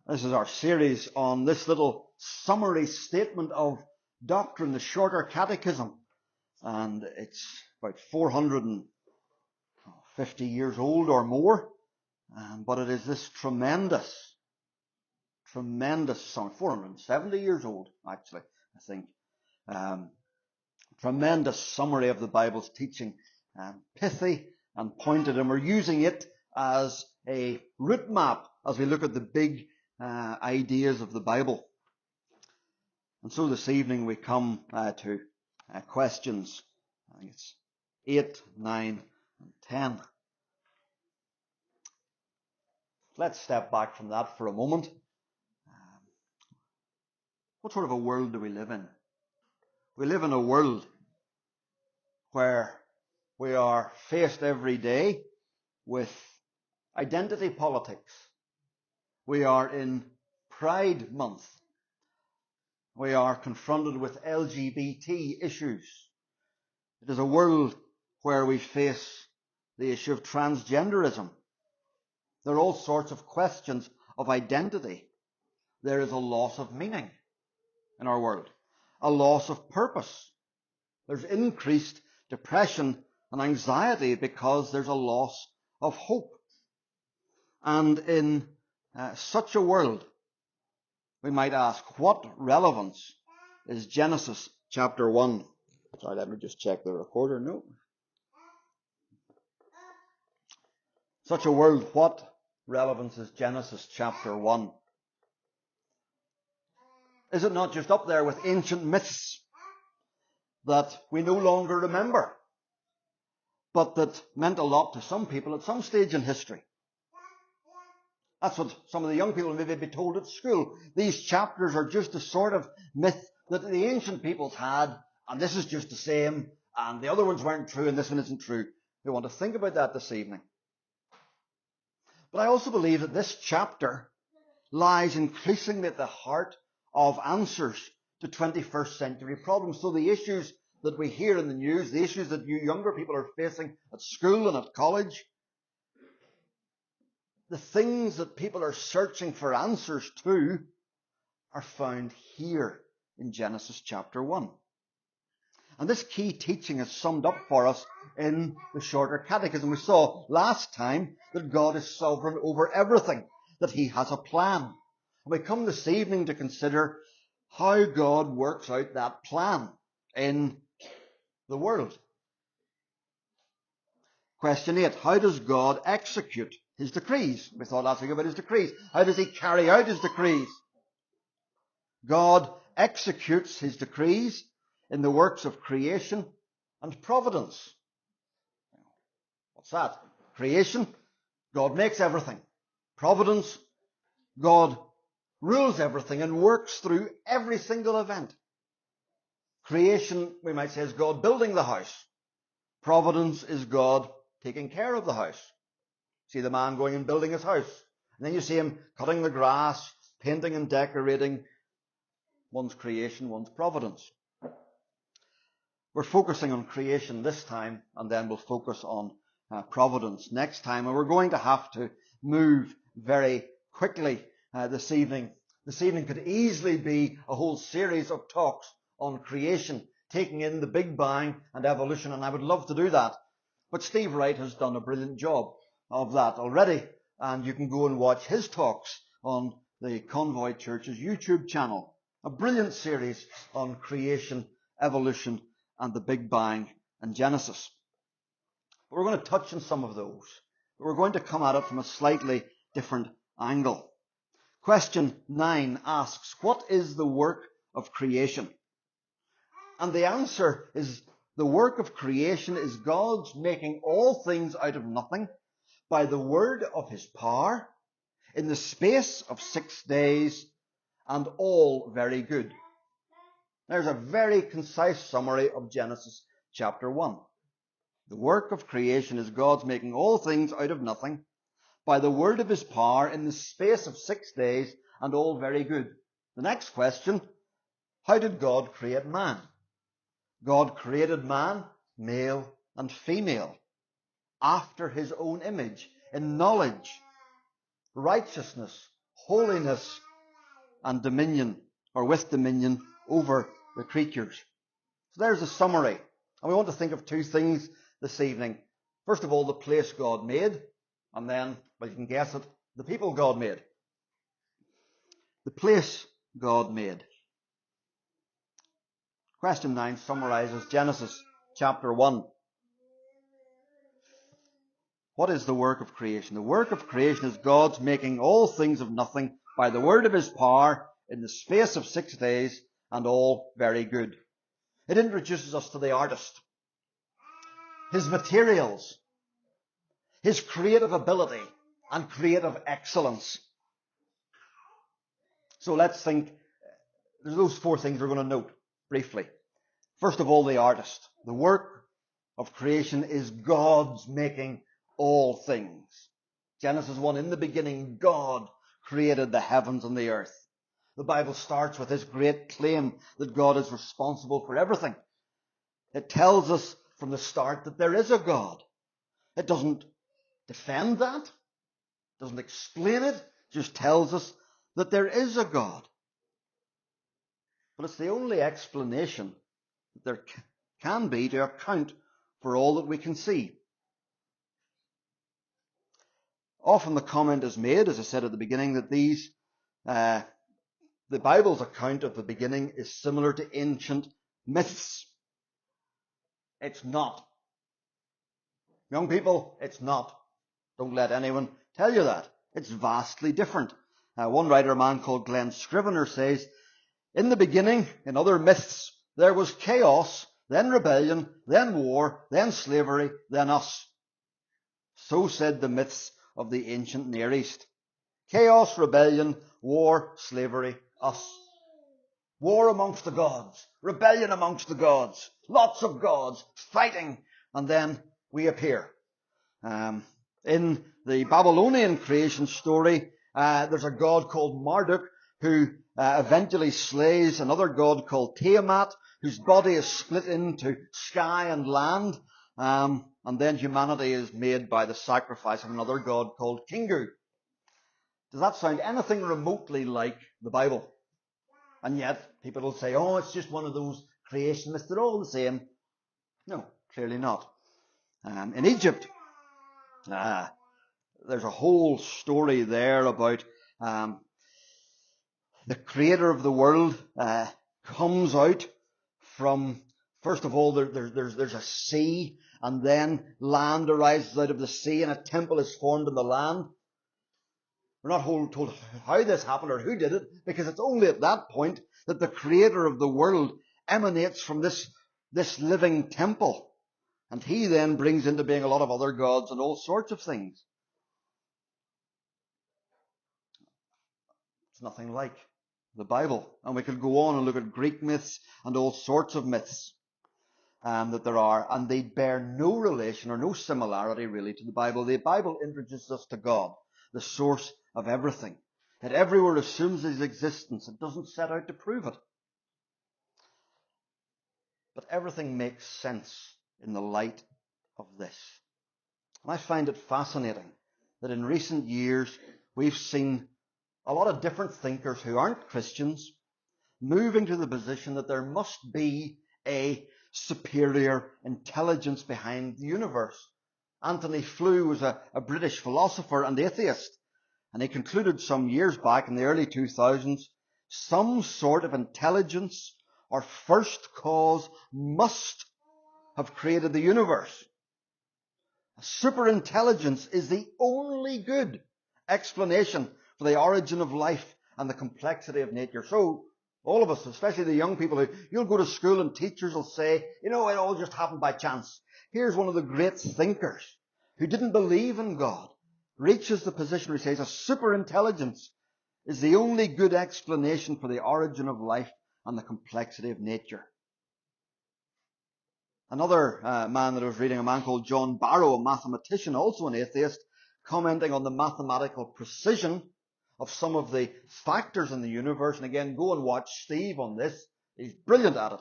This is our series on this little summary statement of doctrine, the Shorter Catechism. And it's about 450 years old or more. But it is this tremendous summary, 470 years old, actually, I think. Tremendous summary of the Bible's teaching, pithy and pointed, and we're using it as a route map as we look at the big ideas of the Bible. And so this evening we come to questions. I think it's 8, 9, and 10. Let's step back from that for a moment. What sort of a world do we live in? We live in a world where we are faced every day with identity politics. We are in Pride Month. We are confronted with LGBT issues. It is a world where we face the issue of transgenderism. There are all sorts of questions of identity. There is a loss of meaning in our world, a loss of purpose. There's increased depression and anxiety because there's a loss of hope. And in such a world, we might ask, what relevance is Genesis chapter 1? Sorry, let me just check the recorder. No. Such a world, what relevance is Genesis chapter 1? Is it not just up there with ancient myths that we no longer remember, but that meant a lot to some people at some stage in history? That's what some of the young people maybe be told at school. These chapters are just a sort of myth that the ancient peoples had, and this is just the same, and the other ones weren't true, and this one isn't true. We want to think about that this evening. But I also believe that this chapter lies increasingly at the heart of answers to 21st century problems. So the issues that we hear in the news, the issues that you younger people are facing at school and at college, the things that people are searching for answers to are found here in Genesis chapter 1. And this key teaching is summed up for us in the Shorter Catechism. We saw last time that God is sovereign over everything, that He has a plan. And we come this evening to consider how God works out that plan in the world. Question 8, how does God execute His decrees? We thought last week about His decrees. How does He carry out His decrees? God executes His decrees in the works of creation and providence. What's that? Creation, God makes everything. Providence, God rules everything and works through every single event. Creation, we might say, is God building the house. Providence is God taking care of the house. See the man going and building his house. And then you see him cutting the grass, painting and decorating. One's creation, one's providence. We're focusing on creation this time, and then we'll focus on providence next time. And we're going to have to move very quickly this evening. This evening could easily be a whole series of talks on creation, taking in the Big Bang and evolution, and I would love to do that. But Steve Wright has done a brilliant job of that already, and you can go and watch his talks on the Convoy Church's YouTube channel. A brilliant series on creation, evolution, and the Big Bang and Genesis. But we're going to touch on some of those. But we're going to come at it from a slightly different angle. Question 9 asks, what is the work of creation? And the answer is, the work of creation is God's making all things out of nothing by the word of His power in the space of 6 days, and all very good. There's a very concise summary of Genesis chapter 1. The work of creation is God's making all things out of nothing by the word of His power in the space of 6 days, and all very good. The next question, how did God create man? God created man, male and female, after His own image, in knowledge, righteousness, holiness and dominion, or with dominion over the creatures. So there's a summary. And we want to think of two things this evening. First of all, the place God made, and then, well, you can guess it, the people God made. The place God made. Question 9 summarizes Genesis chapter 1. What is the work of creation? The work of creation is God's making all things of nothing by the word of his power in the space of 6 days, and all very good. It introduces us to the artist, his materials, his creative ability and creative excellence. So let's think, there's those 4 things we're going to note briefly. First of all, the artist. The work of creation is God's making all things. Genesis 1, in the beginning, God created the heavens and the earth. The Bible starts with this great claim that God is responsible for everything. It tells us from the start that there is a God. It doesn't defend that, doesn't explain it, just tells us that there is a God. But it's the only explanation that there can be to account for all that we can see. Often the comment is made, as I said at the beginning, that the Bible's account of the beginning is similar to ancient myths. It's not. Young people, it's not. Don't let anyone tell you that. It's vastly different. One writer, a man called Glenn Scrivener, says, in the beginning, in other myths, there was chaos, then rebellion, then war, then slavery, then us. So said the myths of the ancient Near East. Chaos, rebellion, war, slavery, us. War amongst the gods, rebellion amongst the gods, lots of gods fighting, and then we appear. In the Babylonian creation story, there's a god called Marduk who eventually slays another god called Tiamat, whose body is split into sky and land, and then humanity is made by the sacrifice of another god called Kingu. Does that sound anything remotely like the Bible? And yet, people will say, oh, it's just one of those creation myths. They're all the same. No, clearly not. In Egypt, there's a whole story there about the creator of the world comes out from, first of all, there's a sea, and then land arises out of the sea, and a temple is formed in the land. We're not told how this happened or who did it, because it's only at that point that the creator of the world emanates from this living temple. And he then brings into being a lot of other gods and all sorts of things. It's nothing like the Bible. And we could go on and look at Greek myths and all sorts of myths that there are. And they bear no relation or no similarity really to the Bible. The Bible introduces us to God, the source of everything. It everywhere assumes his existence. It doesn't set out to prove it. But everything makes sense in the light of this. And I find it fascinating that in recent years we've seen a lot of different thinkers who aren't Christians moving to the position that there must be a superior intelligence behind the universe. Anthony Flew was a British philosopher and atheist. And he concluded some years back in the early 2000s, some sort of intelligence or first cause must have created the universe. A superintelligence is the only good explanation for the origin of life and the complexity of nature. So, all of us, especially the young people, you'll go to school and teachers will say, it all just happened by chance. Here's one of the great thinkers who didn't believe in God, reaches the position where he says a superintelligence is the only good explanation for the origin of life and the complexity of nature. Another man that I was reading, a man called John Barrow, a mathematician, also an atheist, commenting on the mathematical precision of some of the factors in the universe. And again, go and watch Steve on this. He's brilliant at it.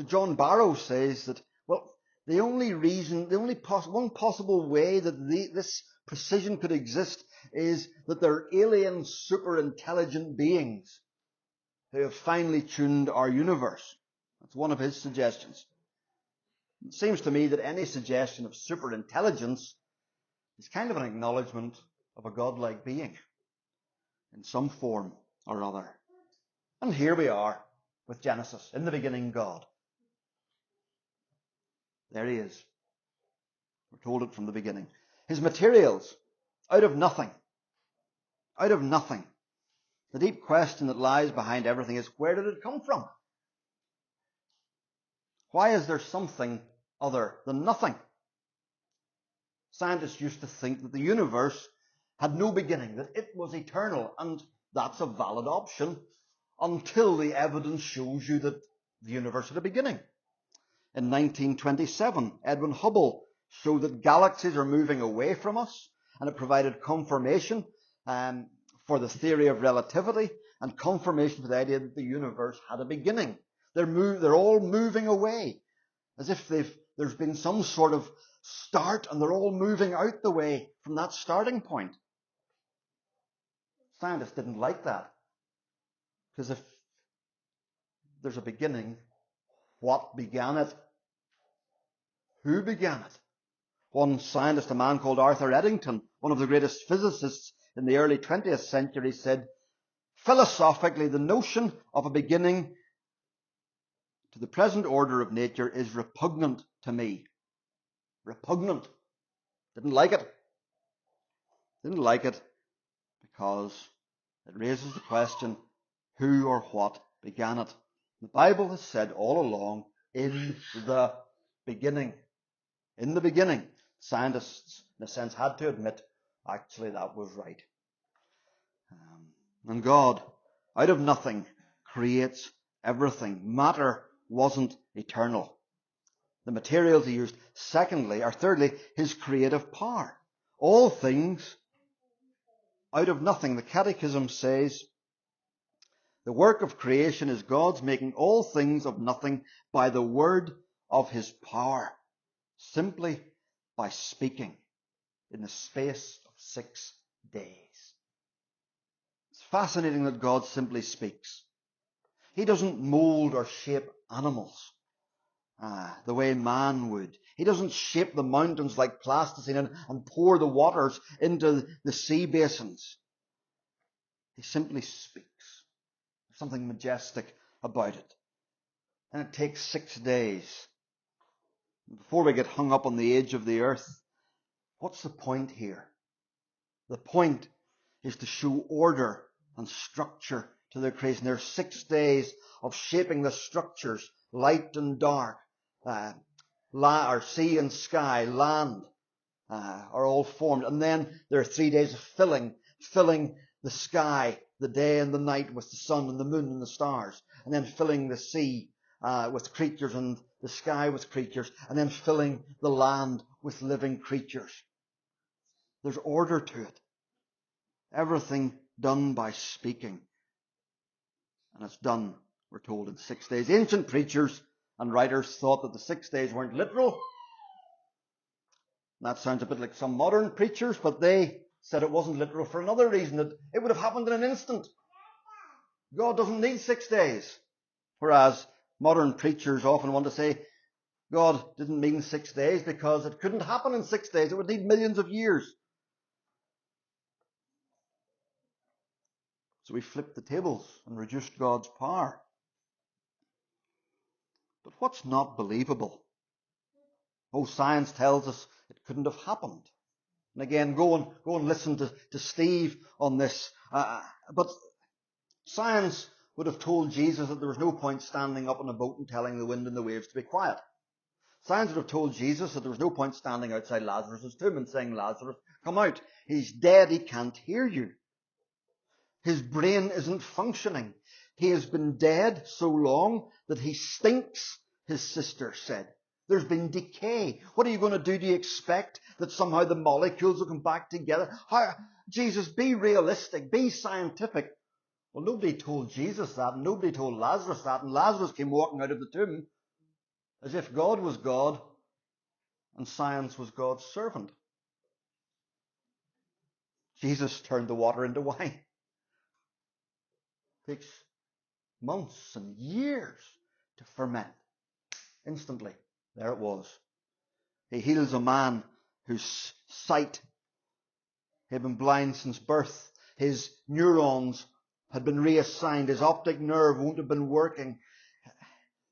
John Barrow says that, well, one possible way that this precision could exist is that they're alien, super intelligent beings who have finely tuned our universe. That's one of his suggestions. It seems to me that any suggestion of super intelligence is kind of an acknowledgement of a godlike being in some form or other. And here we are with Genesis. In the beginning, God. There he is. We're told it from the beginning. His materials, out of nothing. Out of nothing. The deep question that lies behind everything is, where did it come from? Why is there something other than nothing? Scientists used to think that the universe had no beginning, that it was eternal, and that's a valid option until the evidence shows you that the universe had a beginning. In 1927, Edwin Hubble showed that galaxies are moving away from us, and it provided confirmation for the theory of relativity and confirmation for the idea that the universe had a beginning. They're all moving away, as if there's been some sort of start, and they're all moving out the way from that starting point. Scientists didn't like that, because if there's a beginning, what began it? Who began it? One scientist, a man called Arthur Eddington, one of the greatest physicists in the early 20th century, said, philosophically, the notion of a beginning to the present order of nature is repugnant to me. Repugnant. Didn't like it. Didn't like it because it raises the question, who or what began it? The Bible has said all along, in the beginning. In the beginning. Scientists, in a sense, had to admit, actually, that was right. And God, out of nothing, creates everything. Matter wasn't eternal. The materials he used. Thirdly, his creative power. All things out of nothing. The Catechism says, the work of creation is God's making all things of nothing by the word of his power, simply by speaking in the space of 6 days. It's fascinating that God simply speaks. He doesn't mold or shape animals the way man would. He doesn't shape the mountains like plasticine and pour the waters into the sea basins. He simply speaks. There's something majestic about it. And it takes 6 days. Before we get hung up on the age of the earth, what's the point here? The point is to show order and structure to their creation. There are 6 days of shaping the structures, light and dark, or sea and sky, land, are all formed. And then there are 3 days of filling the sky, the day and the night with the sun and the moon and the stars, and then filling the sea with creatures and the sky with creatures, and then filling the land with living creatures. There's order to it. Everything done by speaking. And it's done, we're told, in 6 days. Ancient preachers and writers thought that the 6 days weren't literal. That sounds a bit like some modern preachers, but they said it wasn't literal for another reason, that it would have happened in an instant. God doesn't need 6 days. Whereas modern preachers often want to say God didn't mean 6 days because it couldn't happen in 6 days. It would need millions of years. So we flipped the tables and reduced God's power. But what's not believable? Oh, science tells us it couldn't have happened. And again, go and listen to Steve on this. But science would have told Jesus that there was no point standing up on a boat and telling the wind and the waves to be quiet. Science would have told Jesus that there was no point standing outside Lazarus' tomb and saying, Lazarus, come out. He's dead. He can't hear you. His brain isn't functioning. He has been dead so long that he stinks, his sister said. There's been decay. What are you going to do? Do you expect that somehow the molecules will come back together? Jesus, be realistic. Be scientific. Well, nobody told Jesus that, and nobody told Lazarus that, and Lazarus came walking out of the tomb as if God was God and science was God's servant. Jesus turned the water into wine. It takes months and years to ferment. Instantly, there it was. He heals a man whose sight had been blind since birth. His neurons had been reassigned. His optic nerve won't have been working.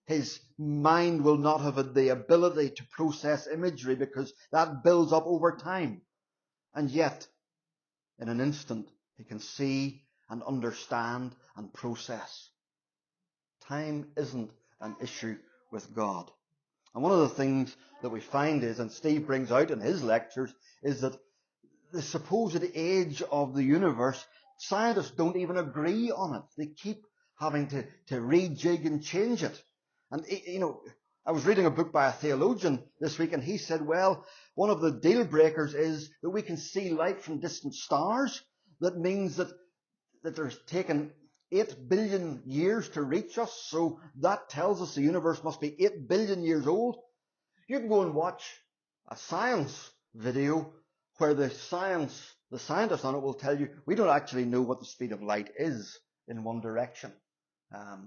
His mind will not have had the ability to process imagery because that builds up over time. And yet, in an instant, he can see and understand and process. Time isn't an issue with God. And one of the things that we find is, and Steve brings out in his lectures, is that the supposed age of the universe, scientists don't even agree on it. They keep having to rejig and change it. And, I was reading a book by a theologian this week, and he said, well, one of the deal breakers is that we can see light from distant stars. That means that there's taken 8 billion years to reach us, so that tells us the universe must be 8 billion years old. You can go and watch a science video where the scientists on it will tell you, we don't actually know what the speed of light is in one direction.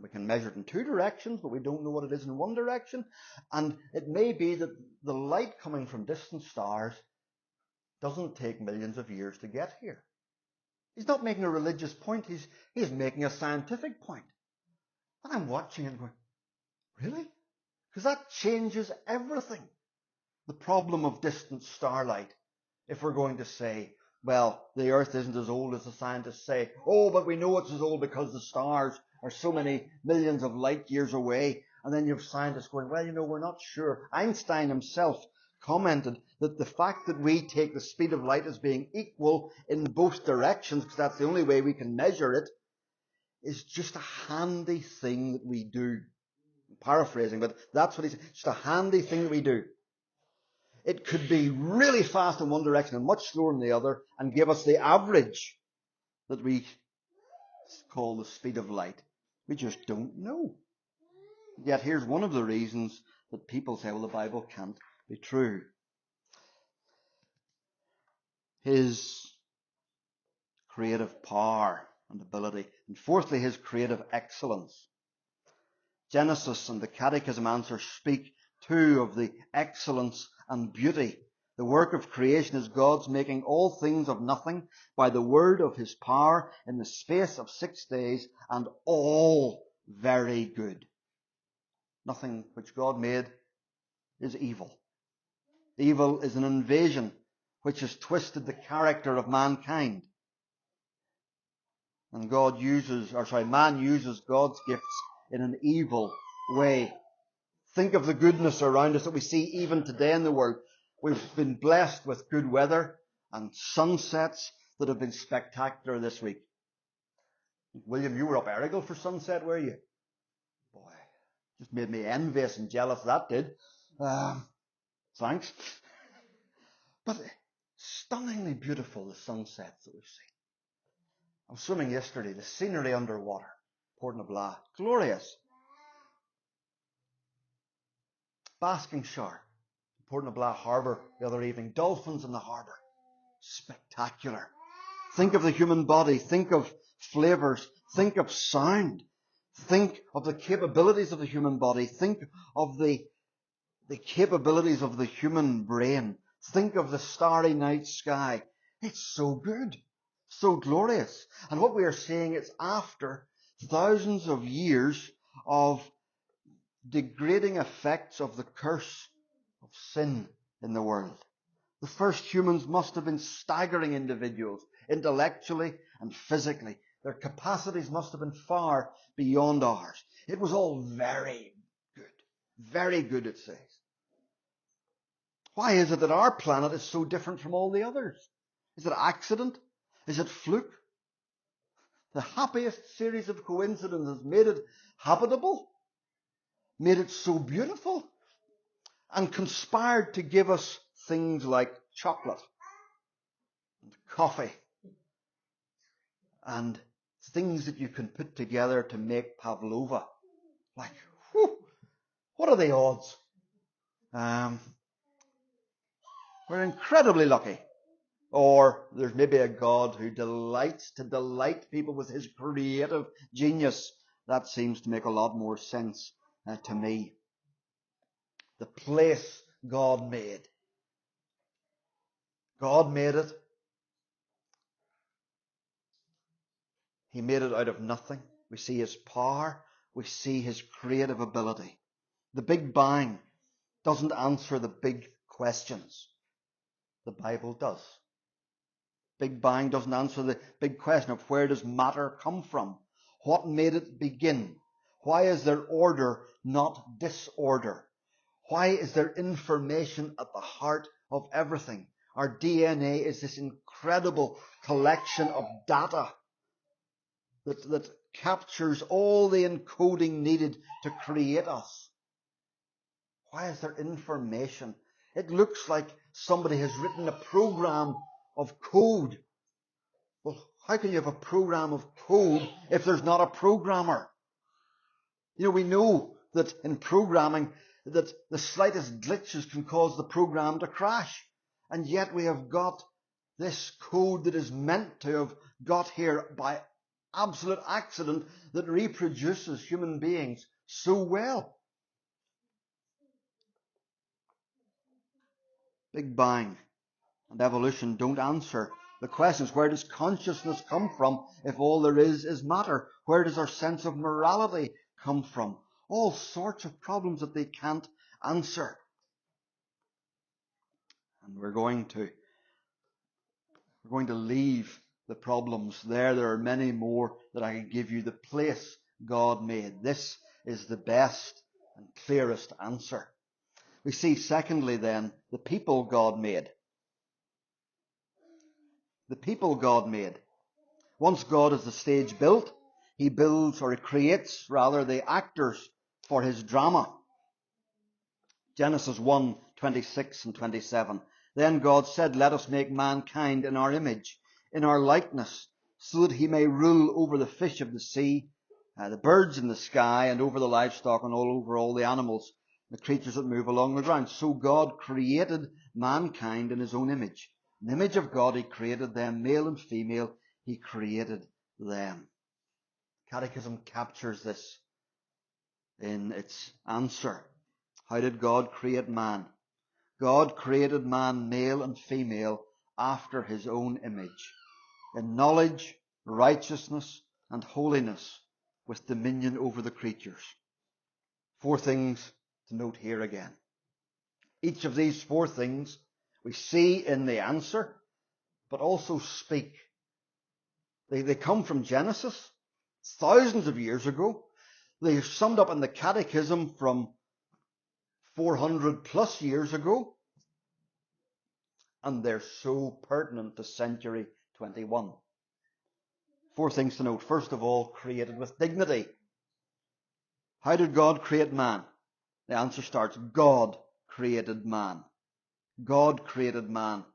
We can measure it in 2 directions, but we don't know what it is in one direction. And it may be that the light coming from distant stars doesn't take millions of years to get here. He's not making a religious point. He's making a scientific point. And I'm watching and going, really? Because that changes everything. The problem of distant starlight. If we're going to say, well, the earth isn't as old as the scientists say. Oh, but we know it's as old because the stars are so many millions of light years away. And then you have scientists going, well, we're not sure. Einstein himself commented that the fact that we take the speed of light as being equal in both directions, because that's the only way we can measure it, is just a handy thing that we do. I'm paraphrasing, but that's what he said. Just a handy thing that we do. It could be really fast in one direction and much slower in the other, and give us the average that we call the speed of light. We just don't know. Yet here's one of the reasons that people say, well, the Bible can't be true. His creative power and ability. And fourthly, his creative excellence. Genesis and the Catechism answers speak too of the excellence and beauty. The work of creation is God's making all things of nothing by the word of his power in the space of 6 days, and all very good. Nothing which God made is evil. Evil is an invasion which has twisted the character of mankind. And man uses God's gifts in an evil way. Think of the goodness around us that we see even today in the world. We've been blessed with good weather and sunsets that have been spectacular this week. William, you were up Errigal for sunset, were you? Boy, just made me envious and jealous, that did. Thanks. But stunningly beautiful, the sunsets that we've seen. I was swimming yesterday, the scenery underwater, Port na Blah, glorious. Basking shower, Port na Blah harbour the other evening, dolphins in the harbour, spectacular. Think of the human body, think of flavours, think of sound, think of the capabilities of the human body, think of the capabilities of the human brain, think of the starry night sky. It's so good. So glorious. And what we are seeing is after thousands of years of degrading effects of the curse of sin in the world. The first humans must have been staggering individuals, intellectually and physically. Their capacities must have been far beyond ours. It was all very good. Very good, it says. Why is it that our planet is so different from all the others? Is it accident? Is it fluke? The happiest series of coincidences made it habitable, made it so beautiful, and conspired to give us things like chocolate and coffee and things that you can put together to make pavlova. Like, whew, what are the odds? We're incredibly lucky. Or there's maybe a God who delights to delight people with his creative genius. That seems to make a lot more sense to me. The place God made. God made it. He made it out of nothing. We see his power. We see his creative ability. The Big Bang doesn't answer the big questions. The Bible does. Big Bang doesn't answer the big question of where does matter come from? What made it begin? Why is there order, not disorder? Why is there information at the heart of everything? Our DNA is this incredible collection of data that captures all the encoding needed to create us. Why is there information? It looks like somebody has written a program of code. Well, how can you have a program of code if there's not a programmer? You know, we know that in programming that the slightest glitches can cause the program to crash. And yet we have got this code that is meant to have got here by absolute accident that reproduces human beings so well. Big Bang and evolution don't answer the questions. Where does consciousness come from if all there is matter? Where does our sense of morality come from? All sorts of problems that they can't answer. And we're going to leave the problems there. There are many more that I can give you. The place God made. This is the best and clearest answer. We see, secondly, then, the people God made. The people God made. Once God has the stage built, he builds, or he creates, rather, the actors for his drama. Genesis 1:26 and 27. Then God said, let us make mankind in our image, in our likeness, so that he may rule over the fish of the sea, the birds in the sky, and over the livestock, and over all the animals, the creatures that move along the ground. So God created mankind in his own image. In the image of God he created them, male and female, he created them. Catechism captures this in its answer. How did God create man? God created man, male and female, after his own image, in knowledge, righteousness, and holiness, with dominion over the creatures. 4 things to note here again. Each of these 4 things we see in the answer, but also speak. They come from Genesis, thousands of years ago. They are summed up in the Catechism from 400 plus years ago. And they're so pertinent to century 21. 4 things to note. First of all, created with dignity. How did God create man? The answer starts, God created man. God created man.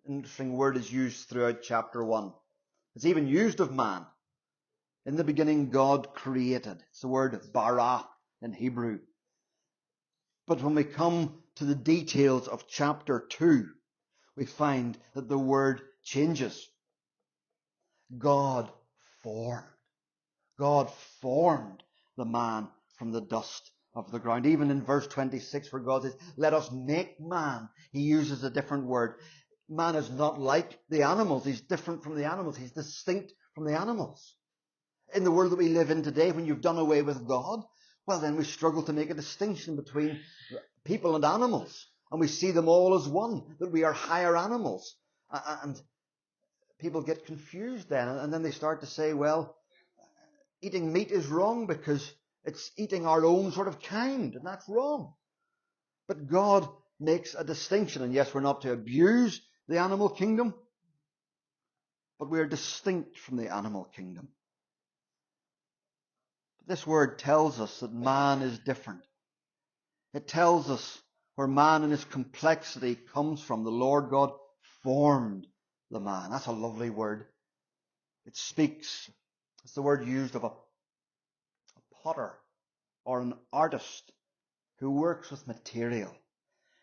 Interesting word is used throughout chapter 1. It's even used of man. In the beginning, God created. It's the word bara in Hebrew. But when we come to the details of chapter 2, we find that the word changes. God formed. God formed the man from the dust of the ground. Even in verse 26 where God says, let us make man, he uses a different word. Man is not like the animals. He's different from the animals. He's distinct from the animals. In the world that we live in today, when you've done away with God, well, then we struggle to make a distinction between people and animals. And we see them all as one, that we are higher animals. And people get confused then. And then they start to say, well, eating meat is wrong because it's eating our own sort of kind. And that's wrong. But God makes a distinction. And yes, we're not to abuse the animal kingdom, but we are distinct from the animal kingdom. This word tells us that man is different. It tells us where man in his complexity comes from. The Lord God formed the man. That's a lovely word. It speaks, it's the word used of a potter or an artist who works with material.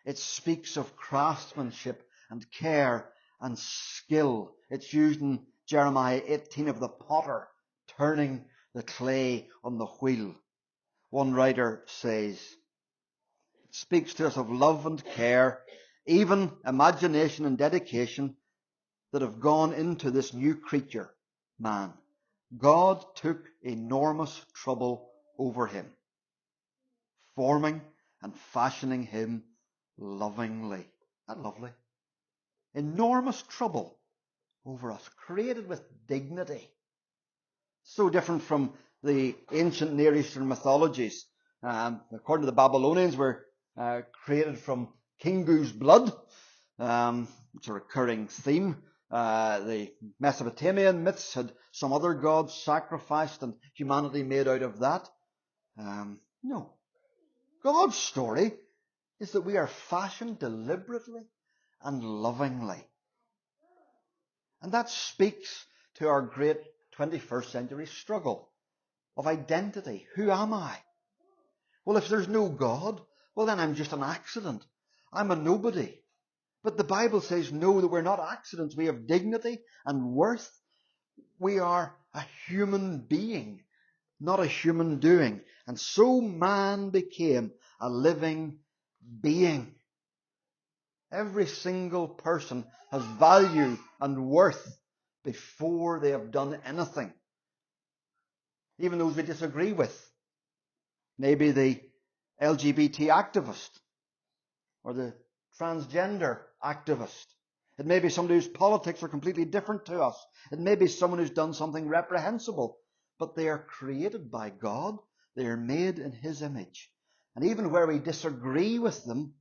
It speaks of craftsmanship and care and skill. It's used in Jeremiah 18 of the potter turning the clay on the wheel. One writer says, it speaks to us of love and care, even imagination and dedication that have gone into this new creature, man. God took enormous trouble over him, forming and fashioning him lovingly. Isn't that lovely? Enormous trouble over us, created with dignity. So different from the ancient Near Eastern mythologies. According to the Babylonians, we're created from Kingu's blood. It's a recurring theme. The Mesopotamian myths had some other gods sacrificed and humanity made out of that. No. God's story is that we are fashioned deliberately and lovingly. And that speaks to our great 21st century struggle of identity. Who am I? Well, if there's no God, well then I'm just an accident. I'm a nobody. But the Bible says no, that we're not accidents. We have dignity and worth. We are a human being, not a human doing. And so man became a living being. Every single person has value and worth before they have done anything. Even those we disagree with. Maybe the LGBT activist or the transgender activist. It may be somebody whose politics are completely different to us. It may be someone who's done something reprehensible. But they are created by God. They are made in His image. And even where we disagree with them,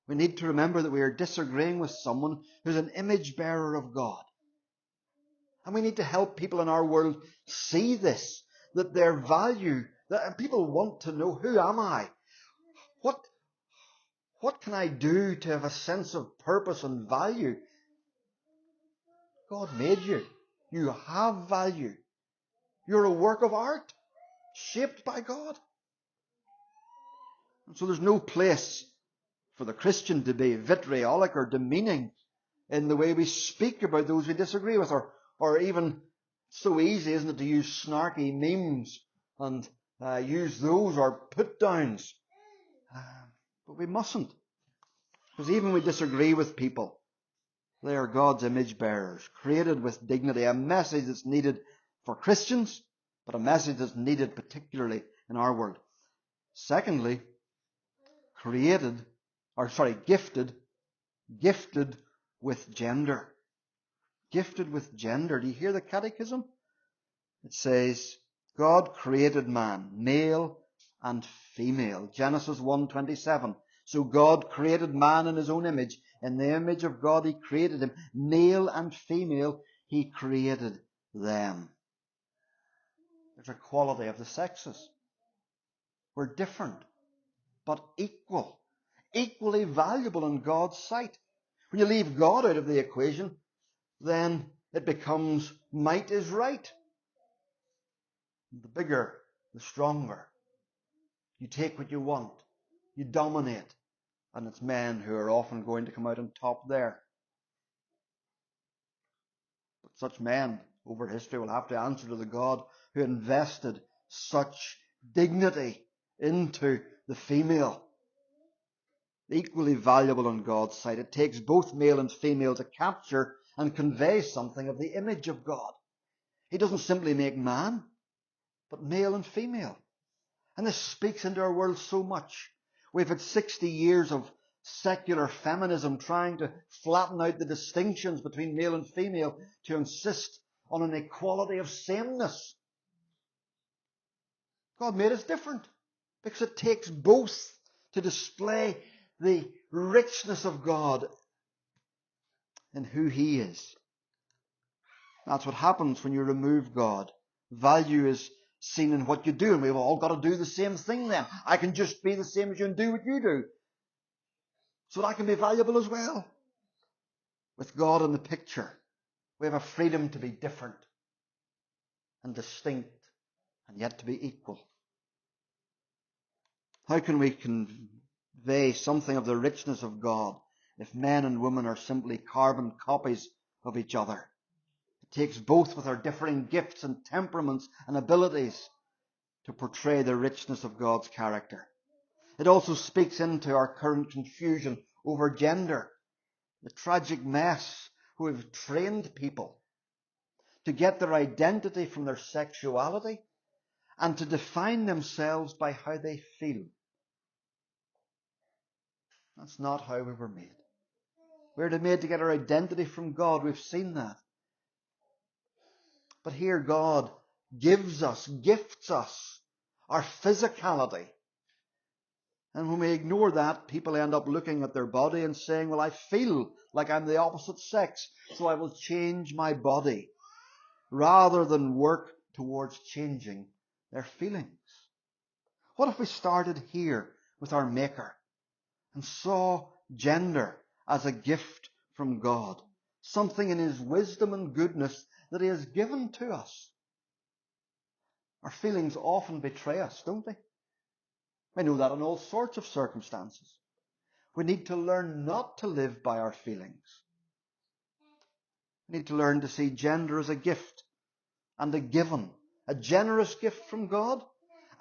we need to remember that we are disagreeing with someone who's an image bearer of God. And we need to help people in our world see this, that their value, that people want to know, who am I? What can I do to have a sense of purpose and value? God made you. You have value. You're a work of art, shaped by God. And so there's no place for the Christian to be vitriolic or demeaning in the way we speak about those we disagree with, or even so easy, isn't it, to use snarky memes and use those or put downs. But we mustn't. Because even when we disagree with people, they are God's image bearers, created with dignity, a message that's needed for Christians, but a message that's needed particularly in our world. Secondly, gifted with gender. Gifted with gender. Do you hear the catechism? It says, God created man, male and female. Genesis 1:27. So God created man in His own image. In the image of God He created him. Male and female He created them. There's a quality of the sexes. We're different, but equal. Equally valuable in God's sight. When you leave God out of the equation, then it becomes might is right. The bigger, the stronger. You take what you want. You dominate. And it's men who are often going to come out on top there. But such men over history will have to answer to the God who invested such dignity into the female. Equally valuable in God's sight. It takes both male and female to capture and convey something of the image of God. He doesn't simply make man, but male and female. And this speaks into our world so much. We've had 60 years of secular feminism trying to flatten out the distinctions between male and female to insist on an equality of sameness. God made us different because it takes both to display the richness of God in who He is. That's what happens when you remove God. Value is seen in what you do, and we've all got to do the same thing then. I can just be the same as you and do what you do, so that I can be valuable as well. With God in the picture, we have a freedom to be different and distinct, and yet to be equal. How can we convey something of the richness of God if men and women are simply carbon copies of each other. It takes both with our differing gifts and temperaments and abilities to portray the richness of God's character. It also speaks into our current confusion over gender, the tragic mess who have trained people to get their identity from their sexuality and to define themselves by how they feel. That's not how we were made. We were made to get our identity from God. We've seen that. But here God gifts us our physicality. And when we ignore that, people end up looking at their body and saying, well, I feel like I'm the opposite sex, so I will change my body, rather than work towards changing their feelings. What if we started here with our Maker and saw gender as a gift from God, something in His wisdom and goodness that He has given to us? Our feelings often betray us, don't they? We know that in all sorts of circumstances. We need to learn not to live by our feelings. We need to learn to see gender as a gift and a given, a generous gift from God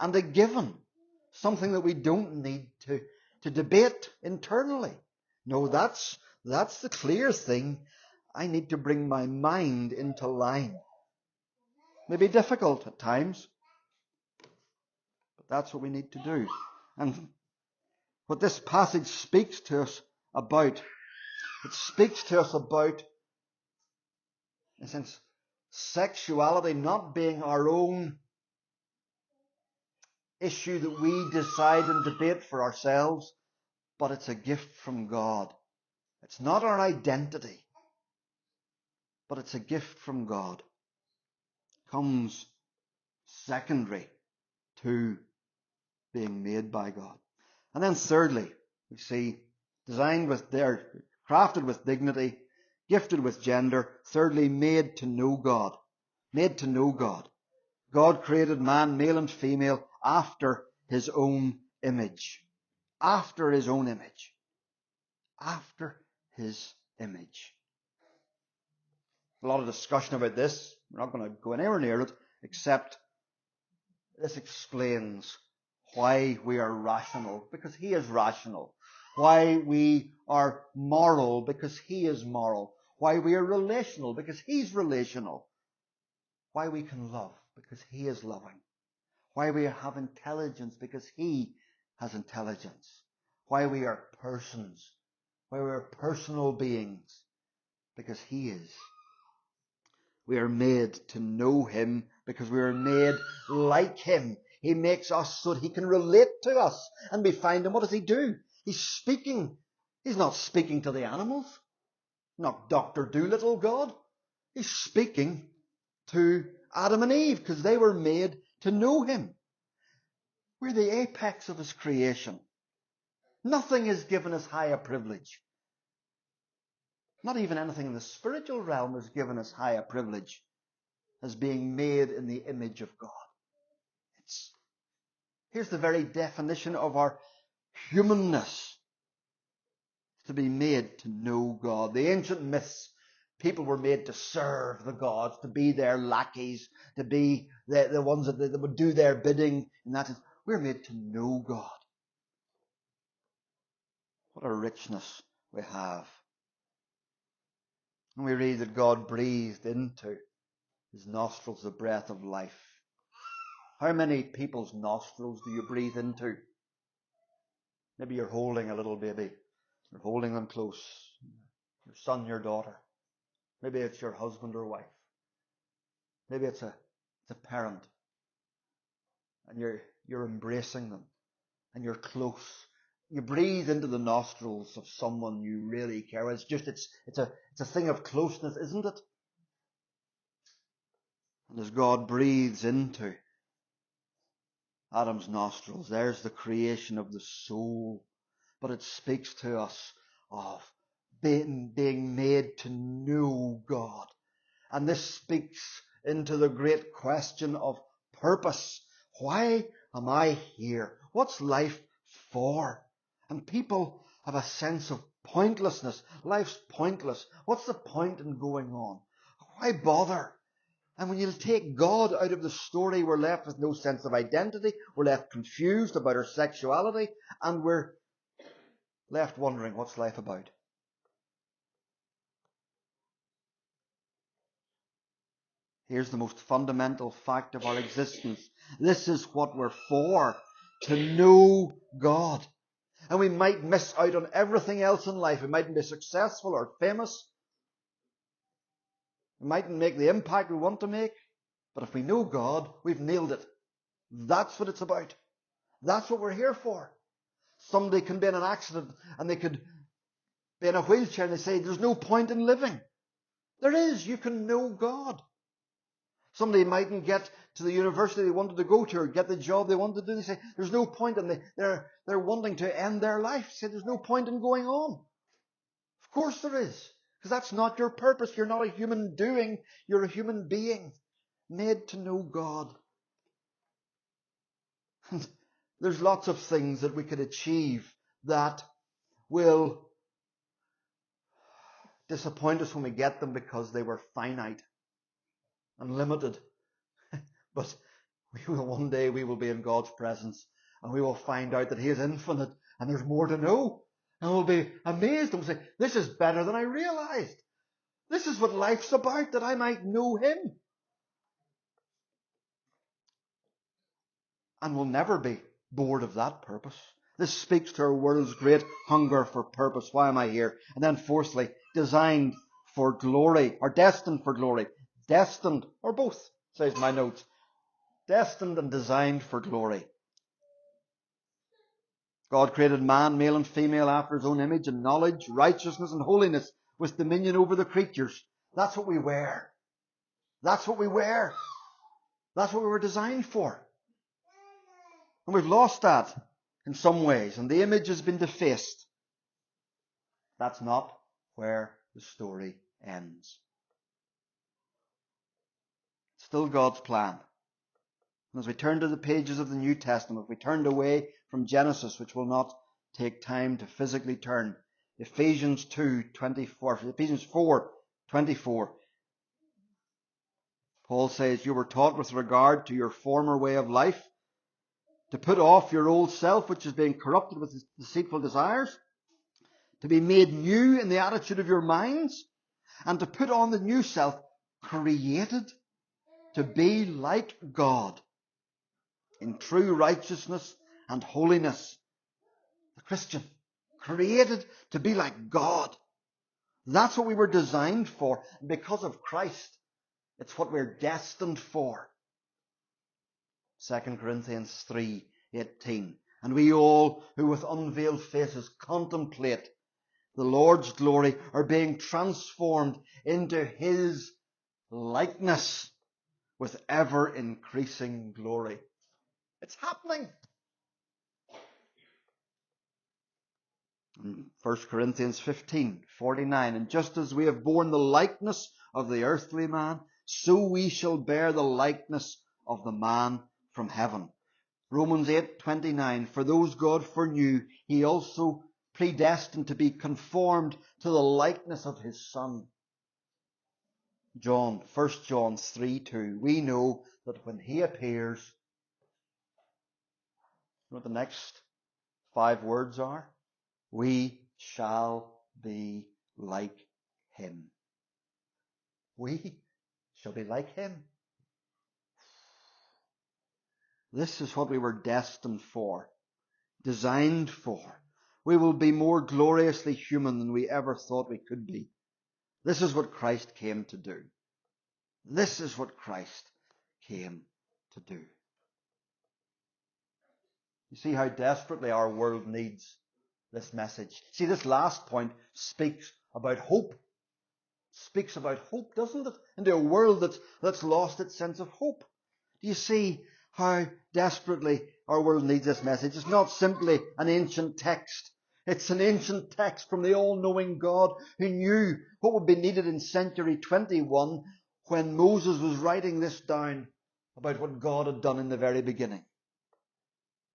and a given, something that we don't need to debate internally. No, that's the clear thing. I need to bring my mind into line. It may be difficult at times, but that's what we need to do. And what this passage speaks to us about, it speaks to us about, in a sense, sexuality not being our own issue that we decide and debate for ourselves, but it's a gift from God. It's not our identity, but it's a gift from God. It comes secondary to being made by God. And then thirdly, we see crafted with dignity, gifted with gender. Thirdly, made to know God. Made to know God. God created man, male and female, after His own image. After His own image. After His image. A lot of discussion about this. We're not going to go anywhere near it, except this explains why we are rational, because He is rational. Why we are moral, because He is moral. Why we are relational, because He's relational. Why we can love, because He is loving. Why we have intelligence, because He has intelligence. Why we are persons. Why we are personal beings, because He is. We are made to know Him because we are made like Him. He makes us so that He can relate to us. And we find Him. What does He do? He's speaking. He's not speaking to the animals. Not Dr. Dolittle God. He's speaking to Adam and Eve because they were made to know Him. We're the apex of His creation. Nothing is given as high a privilege. Not even anything in the spiritual realm is given as high a privilege as being made in the image of God. Here's the very definition of our humanness. To be made to know God. The ancient myths, people were made to serve the gods, to be their lackeys, to be the ones that would do their bidding. And that is, we're made to know God. What a richness we have. And we read that God breathed into His nostrils the breath of life. How many people's nostrils do you breathe into? Maybe you're holding a little baby. You're holding them close. Your son, your daughter. Maybe it's your husband or wife. Maybe it's a parent. And you're embracing them. And you're close. You breathe into the nostrils of someone you really care about. It's a thing of closeness, isn't it? And as God breathes into Adam's nostrils, there's the creation of the soul. But it speaks to us of being made to know God. And this speaks into the great question of purpose. Why am I here? What's life for? And people have a sense of pointlessness. Life's pointless. What's the point in going on? Why bother? And when you take God out of the story, we're left with no sense of identity. We're left confused about our sexuality. And we're left wondering, what's life about? Here's the most fundamental fact of our existence. This is what we're for, to know God. And we might miss out on everything else in life. We mightn't be successful or famous. We mightn't make the impact we want to make. But if we know God, we've nailed it. That's what it's about. That's what we're here for. Somebody can be in an accident and they could be in a wheelchair and they say, there's no point in living. There is. You can know God. Somebody mightn't get to the university they wanted to go to or get the job they wanted to do. They say, there's no point, and they're wanting to end their life. They say, there's no point in going on. Of course there is, because that's not your purpose. You're not a human doing. You're a human being made to know God. And there's lots of things that we could achieve that will disappoint us when we get them because they were finite and limited. But one day we will be in God's presence and we will find out that He is infinite and there's more to know. And we'll be amazed and we'll say, this is better than I realized. This is what life's about, that I might know Him. And we'll never be bored of that purpose. This speaks to our world's great hunger for purpose. Why am I here? And then fourthly, designed for glory, or destined for glory. Destined, or both, says my notes. Destined and designed for glory. God created man, male and female, after His own image, in knowledge, righteousness and holiness, with dominion over the creatures. That's what we wear. That's what we wear. That's what we were designed for. And we've lost that in some ways, and the image has been defaced. That's not where the story ends. It's still God's plan. And as we turn to the pages of the New Testament, we turned away from Genesis, which will not take time to physically turn. Ephesians 4:24. Paul says, you were taught with regard to your former way of life to put off your old self, which is being corrupted with deceitful desires, to be made new in the attitude of your minds, and to put on the new self, created to be like God in true righteousness and holiness. The Christian, created to be like God. That's what we were designed for. And because of Christ, it's what we're destined for. 2 Corinthians 3:18. And we all who with unveiled faces contemplate the Lord's glory are being transformed into His likeness with ever increasing glory. It's happening. In 1 Corinthians 15:49, and just as we have borne the likeness of the earthly man, so we shall bear the likeness of the man from heaven. Romans 8:29, for those God foreknew, He also predestined to be conformed to the likeness of His Son. 1 John 3:2, we know that when He appears, you know what the next 5 words are? We shall be like Him. We shall be like Him. This is what we were destined for, designed for. We will be more gloriously human than we ever thought we could be. This is what Christ came to do. This is what Christ came to do. You see how desperately our world needs this message. See, this last point speaks about hope. Speaks about hope, doesn't it? Into a world that's lost its sense of hope. Do you see how desperately our world needs this message? It's not simply an ancient text. It's an ancient text from the all-knowing God who knew what would be needed in century 21 when Moses was writing this down about what God had done in the very beginning.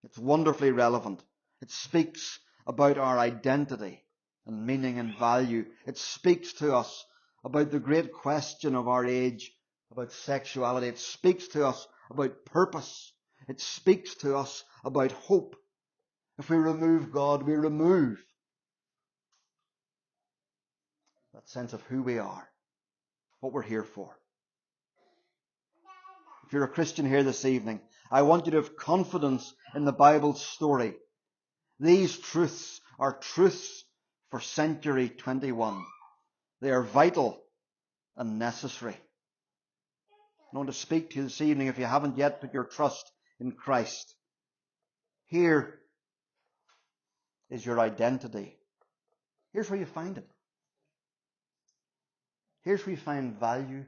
It's wonderfully relevant. It speaks about our identity and meaning and value. It speaks to us about the great question of our age, about sexuality. It speaks to us about purpose. It speaks to us about hope. If we remove God, we remove that sense of who we are, what we're here for. If you're a Christian here this evening, I want you to have confidence in the Bible's story. These truths are truths for century 21. They are vital and necessary. I want to speak to you this evening if you haven't yet put your trust in Christ. Here is your identity. Here's where you find it. Here's where you find value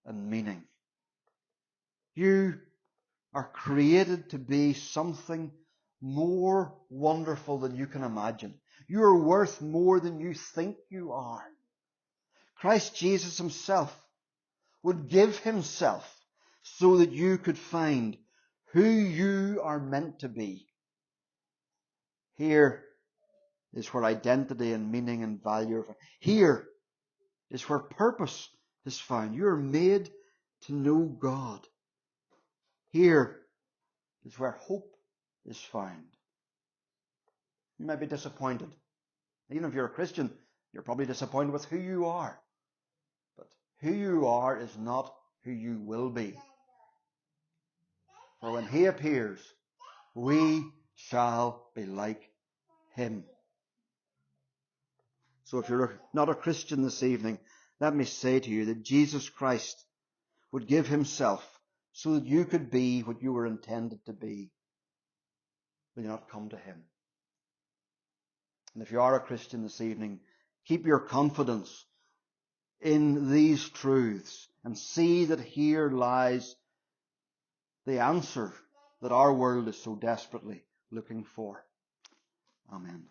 and meaning. You are created to be something more wonderful than you can imagine. You are worth more than you think you are. Christ Jesus himself would give himself so that you could find who you are meant to be. Here is where identity and meaning and value are found. Here is where purpose is found. You are made to know God. Here is where hope is found. You might be disappointed. Even if you're a Christian, you're probably disappointed with who you are. But who you are is not who you will be. For when he appears, we shall be like him. So if you're not a Christian this evening, let me say to you that Jesus Christ would give himself so that you could be what you were intended to be. Will you not come to him? And if you are a Christian this evening, keep your confidence in these truths and see that here lies the answer that our world is so desperately looking for. Amen.